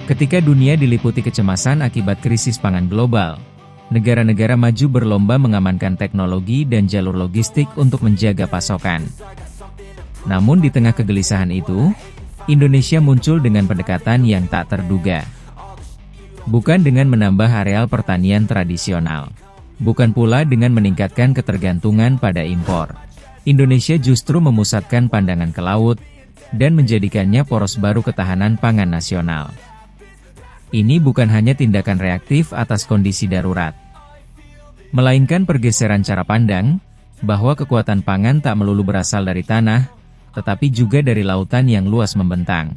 Ketika dunia diliputi kecemasan akibat krisis pangan global, negara-negara maju berlomba mengamankan teknologi dan jalur logistik untuk menjaga pasokan. Namun di tengah kegelisahan itu, Indonesia muncul dengan pendekatan yang tak terduga. Bukan dengan menambah areal pertanian tradisional. Bukan pula dengan meningkatkan ketergantungan pada impor. Indonesia justru memusatkan pandangan ke laut, dan menjadikannya poros baru ketahanan pangan nasional. Ini bukan hanya tindakan reaktif atas kondisi darurat, melainkan pergeseran cara pandang, bahwa kekuatan pangan tak melulu berasal dari tanah, tetapi juga dari lautan yang luas membentang.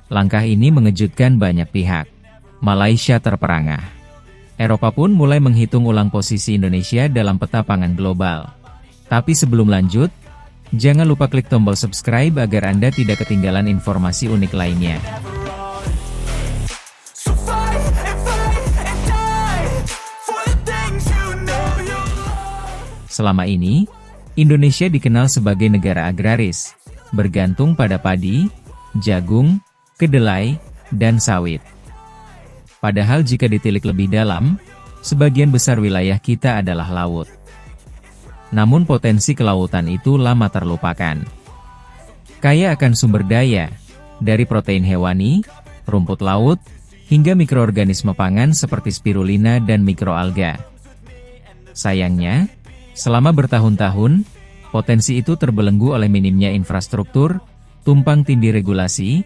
Langkah ini mengejutkan banyak pihak. Malaysia terperangah. Eropa pun mulai menghitung ulang posisi Indonesia dalam peta pangan global. Tapi sebelum lanjut, jangan lupa klik tombol subscribe agar Anda tidak ketinggalan informasi unik lainnya. Selama ini, Indonesia dikenal sebagai negara agraris, bergantung pada padi, jagung, kedelai, dan sawit. Padahal jika ditilik lebih dalam, sebagian besar wilayah kita adalah laut. Namun potensi kelautan itu lama terlupakan. Kaya akan sumber daya, dari protein hewani, rumput laut, hingga mikroorganisme pangan seperti spirulina dan mikroalga. Sayangnya, selama bertahun-tahun, potensi itu terbelenggu oleh minimnya infrastruktur, tumpang tindih regulasi,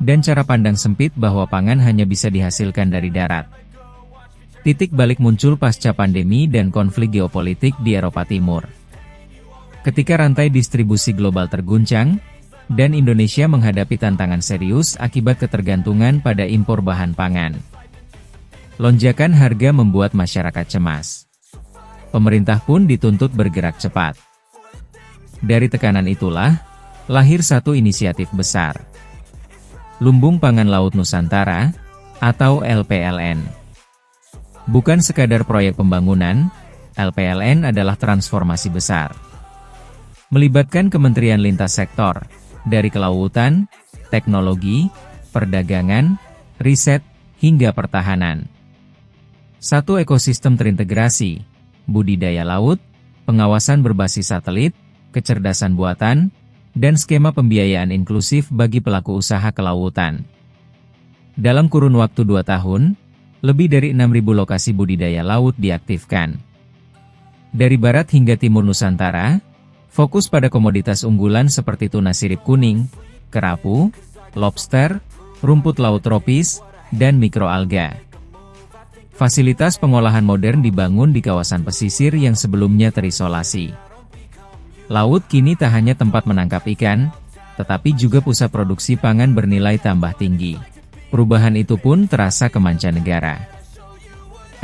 dan cara pandang sempit bahwa pangan hanya bisa dihasilkan dari darat. Titik balik muncul pasca pandemi dan konflik geopolitik di Eropa Timur. Ketika rantai distribusi global terguncang, dan Indonesia menghadapi tantangan serius akibat ketergantungan pada impor bahan pangan. Lonjakan harga membuat masyarakat cemas. Pemerintah pun dituntut bergerak cepat. Dari tekanan itulah, lahir satu inisiatif besar. Lumbung Pangan Laut Nusantara, atau LPLN. Bukan sekadar proyek pembangunan, LPLN adalah transformasi besar. Melibatkan kementerian lintas sektor, dari kelautan, teknologi, perdagangan, riset, hingga pertahanan. Satu ekosistem terintegrasi, budidaya laut, pengawasan berbasis satelit, kecerdasan buatan, dan skema pembiayaan inklusif bagi pelaku usaha kelautan. Dalam kurun waktu 2 tahun, lebih dari 6.000 lokasi budidaya laut diaktifkan. Dari barat hingga timur Nusantara, fokus pada komoditas unggulan seperti tuna sirip kuning, kerapu, lobster, rumput laut tropis, dan mikroalga. Fasilitas pengolahan modern dibangun di kawasan pesisir yang sebelumnya terisolasi. Laut kini tak hanya tempat menangkap ikan, tetapi juga pusat produksi pangan bernilai tambah tinggi. Perubahan itu pun terasa ke mancanegara.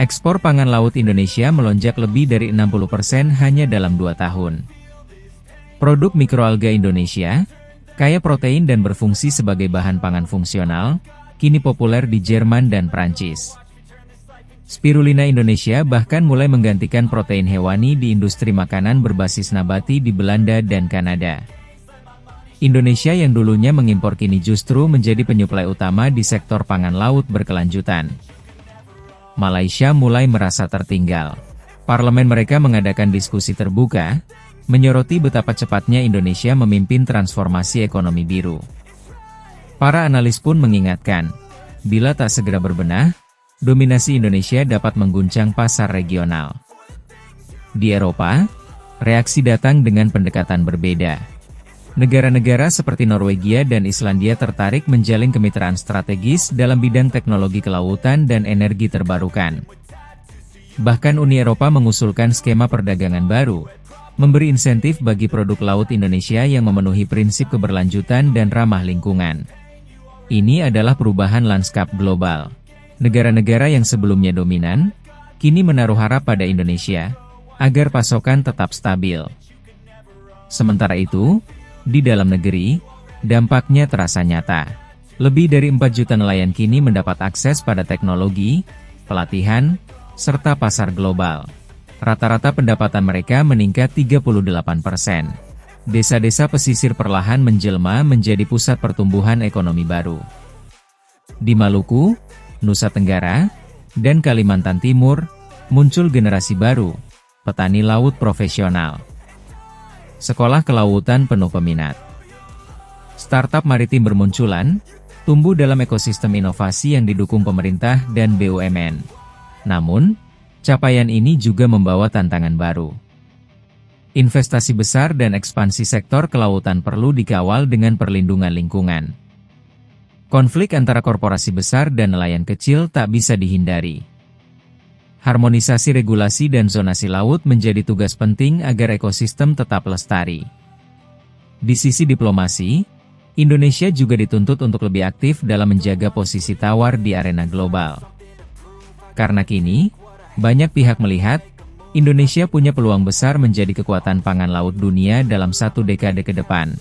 Ekspor pangan laut Indonesia melonjak lebih dari 60% hanya dalam 2 tahun. Produk mikroalga Indonesia, kaya protein dan berfungsi sebagai bahan pangan fungsional, kini populer di Jerman dan Prancis. Spirulina Indonesia bahkan mulai menggantikan protein hewani di industri makanan berbasis nabati di Belanda dan Kanada. Indonesia yang dulunya mengimpor kini justru menjadi penyuplai utama di sektor pangan laut berkelanjutan. Malaysia mulai merasa tertinggal. Parlemen mereka mengadakan diskusi terbuka, menyoroti betapa cepatnya Indonesia memimpin transformasi ekonomi biru. Para analis pun mengingatkan, bila tak segera berbenah, dominasi Indonesia dapat mengguncang pasar regional. Di Eropa, reaksi datang dengan pendekatan berbeda. Negara-negara seperti Norwegia dan Islandia tertarik menjalin kemitraan strategis dalam bidang teknologi kelautan dan energi terbarukan. Bahkan Uni Eropa mengusulkan skema perdagangan baru, memberi insentif bagi produk laut Indonesia yang memenuhi prinsip keberlanjutan dan ramah lingkungan. Ini adalah perubahan lanskap global. Negara-negara yang sebelumnya dominan, kini menaruh harap pada Indonesia, agar pasokan tetap stabil. Sementara itu, di dalam negeri, dampaknya terasa nyata. Lebih dari 4 juta nelayan kini mendapat akses pada teknologi, pelatihan, serta pasar global. Rata-rata pendapatan mereka meningkat 38%. Desa-desa pesisir perlahan menjelma menjadi pusat pertumbuhan ekonomi baru. Di Maluku, Nusa Tenggara, dan Kalimantan Timur, muncul generasi baru, petani laut profesional. Sekolah kelautan penuh peminat. Startup maritim bermunculan, tumbuh dalam ekosistem inovasi yang didukung pemerintah dan BUMN. Namun, capaian ini juga membawa tantangan baru. Investasi besar dan ekspansi sektor kelautan perlu dikawal dengan perlindungan lingkungan. Konflik antara korporasi besar dan nelayan kecil tak bisa dihindari. Harmonisasi regulasi dan zonasi laut menjadi tugas penting agar ekosistem tetap lestari. Di sisi diplomasi, Indonesia juga dituntut untuk lebih aktif dalam menjaga posisi tawar di arena global. Karena kini, banyak pihak melihat, Indonesia punya peluang besar menjadi kekuatan pangan laut dunia dalam 1 dekade ke depan.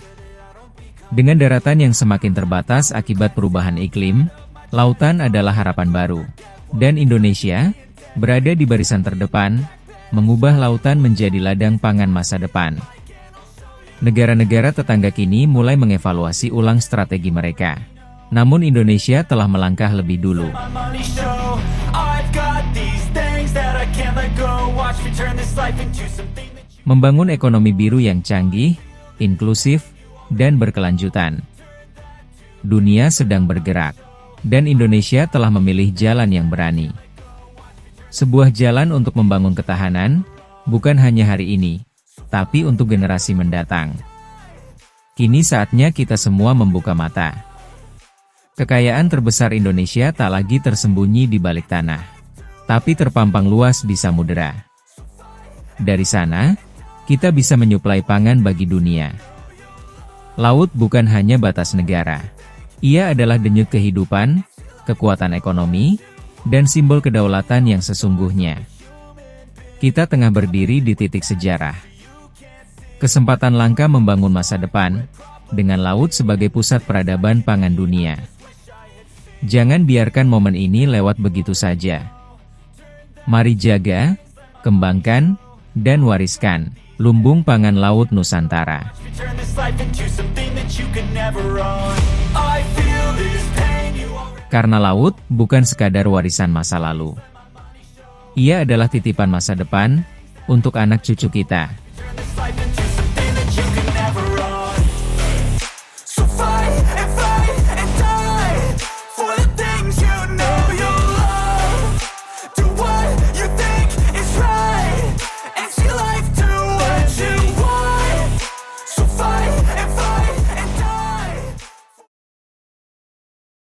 Dengan daratan yang semakin terbatas akibat perubahan iklim, lautan adalah harapan baru. Dan Indonesia, berada di barisan terdepan, mengubah lautan menjadi ladang pangan masa depan. Negara-negara tetangga kini mulai mengevaluasi ulang strategi mereka. Namun Indonesia telah melangkah lebih dulu. Membangun ekonomi biru yang canggih, inklusif, dan berkelanjutan. Dunia sedang bergerak, dan Indonesia telah memilih jalan yang berani. Sebuah jalan untuk membangun ketahanan, bukan hanya hari ini, tapi untuk generasi mendatang. Kini saatnya kita semua membuka mata. Kekayaan terbesar Indonesia tak lagi tersembunyi di balik tanah, tapi terpampang luas di samudera. Dari sana, kita bisa menyuplai pangan bagi dunia. Laut bukan hanya batas negara. Ia adalah denyut kehidupan, kekuatan ekonomi, dan simbol kedaulatan yang sesungguhnya. Kita tengah berdiri di titik sejarah. Kesempatan langka membangun masa depan, dengan laut sebagai pusat peradaban pangan dunia. Jangan biarkan momen ini lewat begitu saja. Mari jaga, kembangkan, dan wariskan lumbung pangan laut Nusantara. Karena laut bukan sekadar warisan masa lalu. Ia adalah titipan masa depan untuk anak cucu kita.